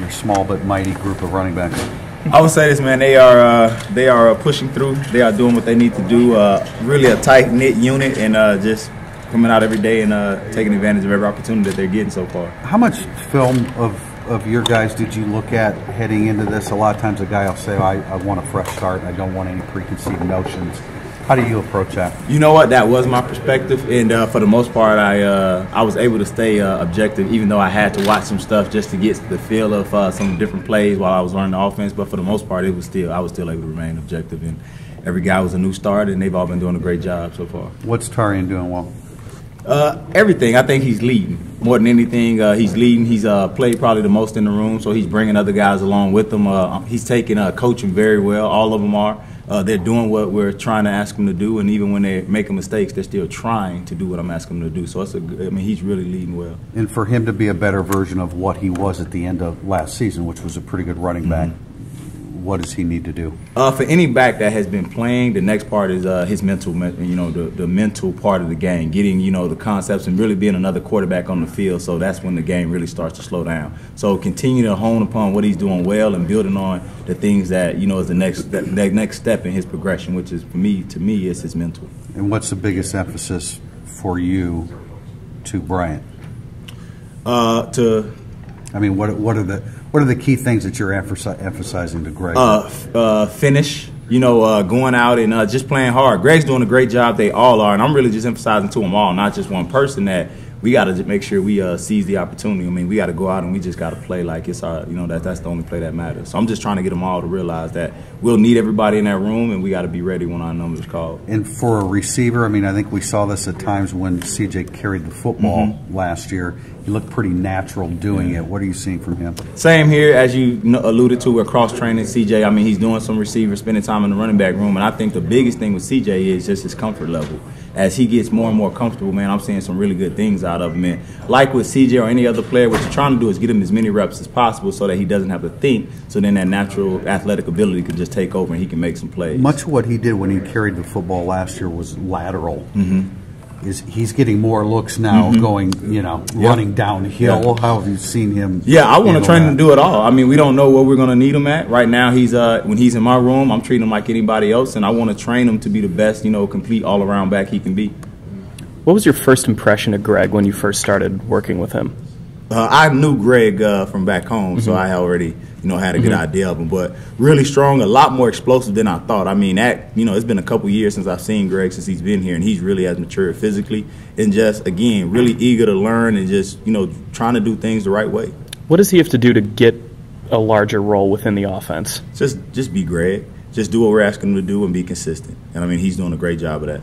your small but mighty group of running backs? I would say this, man. They are pushing through. They are doing what they need to do. Really a tight knit unit, and just coming out every day and taking advantage of every opportunity that they're getting so far. How much film of your guys did you look at heading into this? A lot of times a guy will say, I want a fresh start. I don't want any preconceived notions. How do you approach that? You know what? That was my perspective, and for the most part, I was able to stay objective, even though I had to watch some stuff just to get the feel of some different plays while I was learning the offense. But for the most part, I was still able to remain objective, and every guy was a new starter, and they've all been doing a great job so far. What's Tarian doing well? Everything. I think he's leading more than anything. He's leading. He's played probably the most in the room, so he's bringing other guys along with him. He's taking coaching very well. All of them are. They're doing what we're trying to ask them to do, and even when they're making mistakes, they're still trying to do what I'm asking them to do. So he's really leading well. And for him to be a better version of what he was at the end of last season, which was a pretty good running back, what does he need to do? For any back that has been playing, the next part is his mental, the mental part of the game, getting, the concepts and really being another quarterback on the field. So that's when the game really starts to slow down. So continue to hone upon what he's doing well and building on the things that, is the next step in his progression, which is, to me, is his mental. And what's the biggest emphasis for you to Bryant? What are the key things that you're emphasizing to Greg? Finish, going out and just playing hard. Greg's doing a great job. They all are. And I'm really just emphasizing to them all, not just one person, that we got to make sure we seize the opportunity. I mean, we got to go out and we just got to play like it's our, that's the only play that matters. So I'm just trying to get them all to realize that we'll need everybody in that room and we got to be ready when our number is called. And for a receiver, I think we saw this at times when CJ carried the football last year. He looked pretty natural doing it. What are you seeing from him? Same here, as you alluded to, we're cross-training CJ. He's doing some receivers, spending time in the running back room, and I think the biggest thing with CJ is just his comfort level. As he gets more and more comfortable, man, I'm seeing some really good things out of him. And like with CJ or any other player, what you're trying to do is get him as many reps as possible so that he doesn't have to think, so then that natural athletic ability can just take over and he can make some plays. Much of what he did when he carried the football last year was lateral. He's getting more looks now going, running downhill. How have you seen him? Yeah, I want to train him to do it all. We don't know where we're going to need him at. Right now, when he's in my room, I'm treating him like anybody else, and I want to train him to be the best, complete all-around back he can be. What was your first impression of Greg when you first started working with him? I knew Greg from back home, so I already, had a good idea of him. But really strong, a lot more explosive than I thought. It's been a couple years since I've seen Greg since he's been here, and he's really has matured physically and just, again, really eager to learn and just, trying to do things the right way. What does he have to do to get a larger role within the offense? Just be Greg. Just do what we're asking him to do and be consistent. And, he's doing a great job of that.